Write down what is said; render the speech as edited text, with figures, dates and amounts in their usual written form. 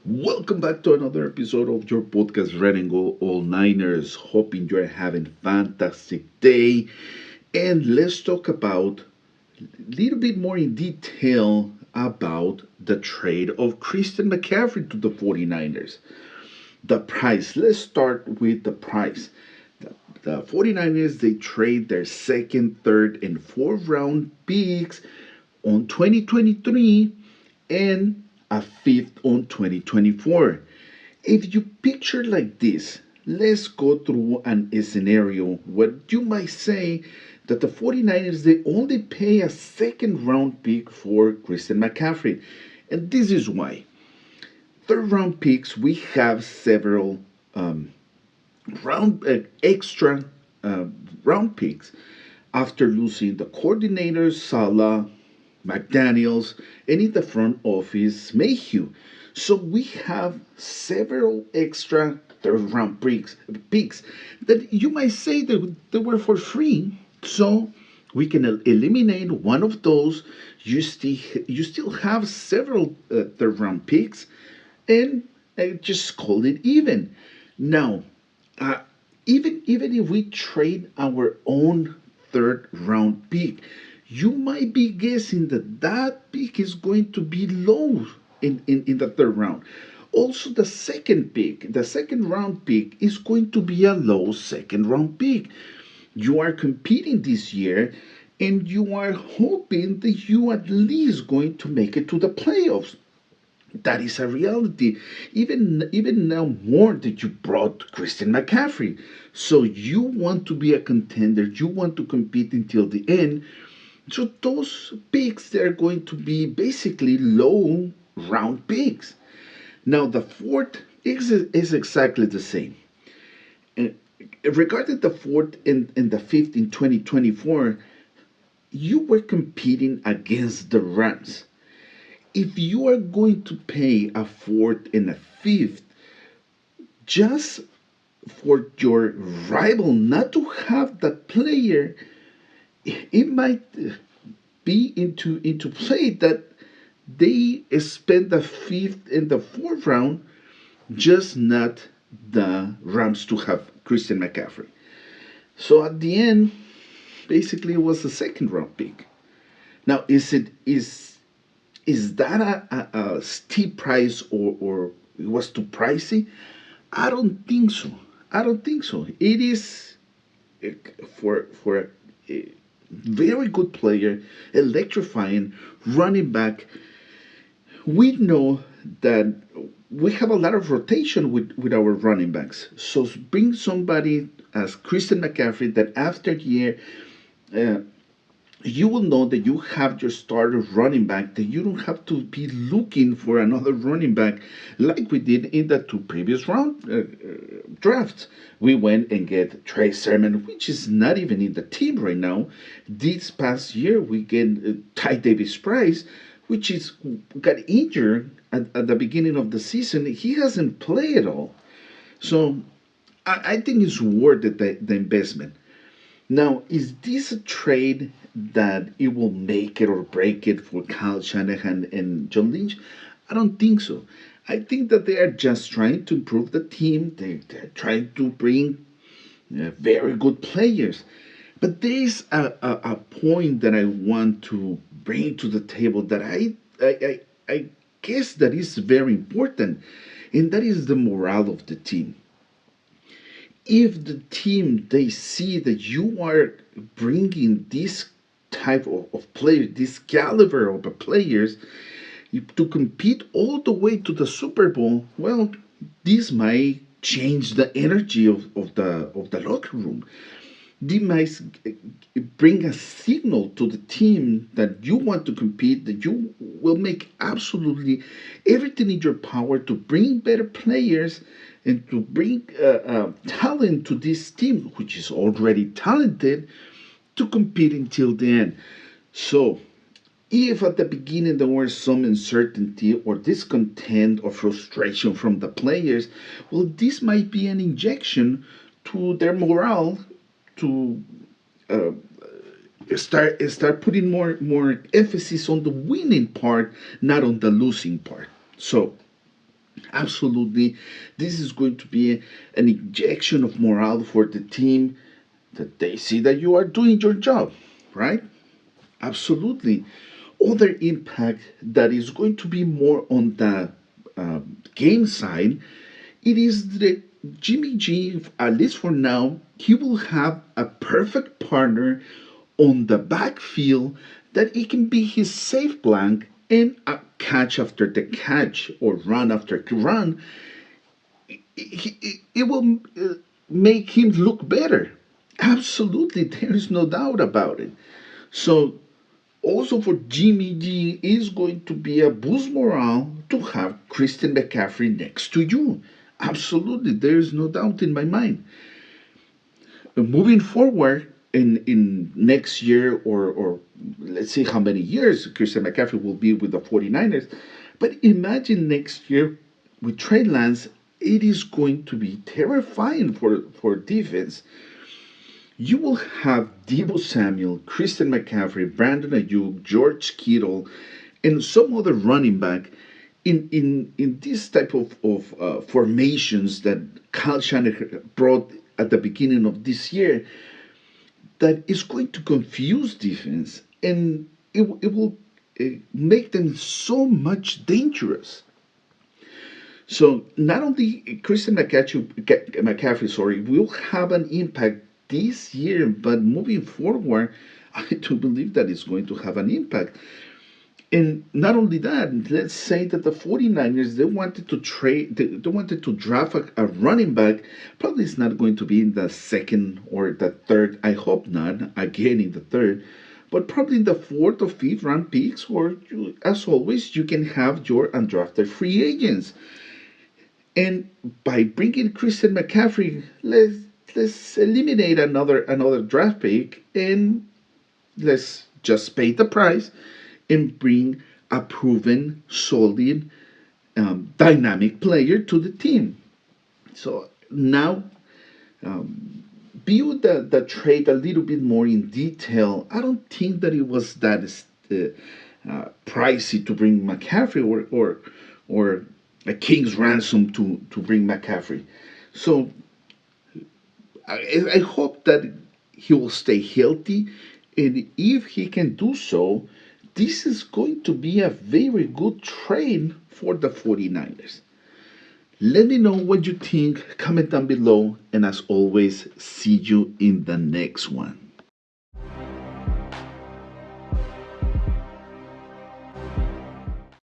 Welcome back to another episode of your podcast, Red&Gold All Niners. Hoping you're having a fantastic day. And let's talk about a little bit more in detail about the trade of Christian McCaffrey to the 49ers. The price. Let's start with the price. The 49ers, they trade their second, third, and fourth round picks on 2023 and a fifth on 2024. If you picture like this, let's go through an scenario where you might say that the 49ers they only pay a second round pick for Christian McCaffrey. And this is why. Third round picks, we have several round extra uh, round picks after losing the coordinators Salah, McDaniels, and in the front office Mayhew. So we have several extra third round picks that you might say that they were for free. So we can eliminate one of those. You still have several third round picks, and just call it even. Now, uh, even if we trade our own third round pick, you might be guessing that that pick is going to be low in the third round. Also, the second round pick is going to be a low second round pick. You are competing this year and you are hoping that you at least going to make it to the playoffs. That is a reality. Even now more that you brought Christian McCaffrey. So you want to be a contender. You want to compete until the end. So those picks they're going to be basically low round picks. Now the fourth is exactly the same. And regarding the fourth and the fifth in 2024, you were competing against the Rams. If you are going to pay a fourth and a fifth just for your rival not to have that player, it might be into play that they spend the fifth and the fourth round just not the Rams to have Christian McCaffrey. So at the end, basically it was a second round pick. Now is that a steep price or it was too pricey? I don't think so. I don't think so. It is uh, for a very good player, electrifying running back. We know that we have a lot of rotation with our running backs. So bring somebody as Christian McCaffrey that after year uh, you will know that you have your starter running back, that you don't have to be looking for another running back like we did in the two previous round drafts. We went and get Trey Sermon, which is not even in the team right now. This past year, we get Ty Davis Price, which is got injured at the beginning of the season. He hasn't played at all. So I think it's worth it, the investment. Now, is this a trade that it will make it or break it for Kyle Shanahan and John Lynch? I don't think so. I think that they are just trying to improve the team. They're trying to bring very good players. But there is a point that I want to bring to the table that I guess that is very important, and that is the morale of the team. If the team they see that you are bringing this type of player, this caliber of players to compete all the way to the Super Bowl, well, this might change the energy of the locker room. They might bring a signal to the team that you want to compete, that you will make absolutely everything in your power to bring better players and to bring talent to this team, which is already talented, to compete until the end. So, if at the beginning there was some uncertainty or discontent or frustration from the players, well, this might be an injection to their morale to uh, start putting more emphasis on the winning part, not on the losing part. So Absolutely, this is going to be an injection of morale for the team that they see that you are doing your job, right? Absolutely. Other impact that is going to be more on the game side, it is that Jimmy G, at least for now, he will have a perfect partner on the backfield that it can be his safe blank and a catch after the catch or run after run. It will make him look better. Absolutely, there is no doubt about it. So also for Jimmy G is going to be a boost morale to have Christian McCaffrey next to you. Absolutely, there is no doubt in my mind. Moving forward in next year or let's see how many years Christian McCaffrey will be with the 49ers, but imagine next year with Trey Lance, it is going to be terrifying for defense. You will have Debo Samuel, Christian McCaffrey, Brandon Ayuk, George Kittle, and some other running back in this type of formations that Kyle Shanahan brought at the beginning of this year that is going to confuse defense and it will make them so much dangerous. So not only Christian McCaffrey, sorry, will have an impact this year, but moving forward, I do believe that it's going to have an impact. And not only that, let's say that the 49ers, they wanted to trade, they wanted to draft a running back. Probably it's not going to be in the second or the third. I hope not, again in the third. But probably in the fourth or fifth round picks, or as always, you can have your undrafted free agents. And by bringing Christian McCaffrey, let's eliminate another draft pick and let's just pay the price and bring a proven, solid, dynamic player to the team. So now, view the trade a little bit more in detail. I don't think that it was that pricey to bring McCaffrey or a king's ransom to bring McCaffrey. So I hope that he will stay healthy, and if he can do so, this is going to be a very good trade for the 49ers. Let me know what you think, comment down below, and as always, see you in the next one.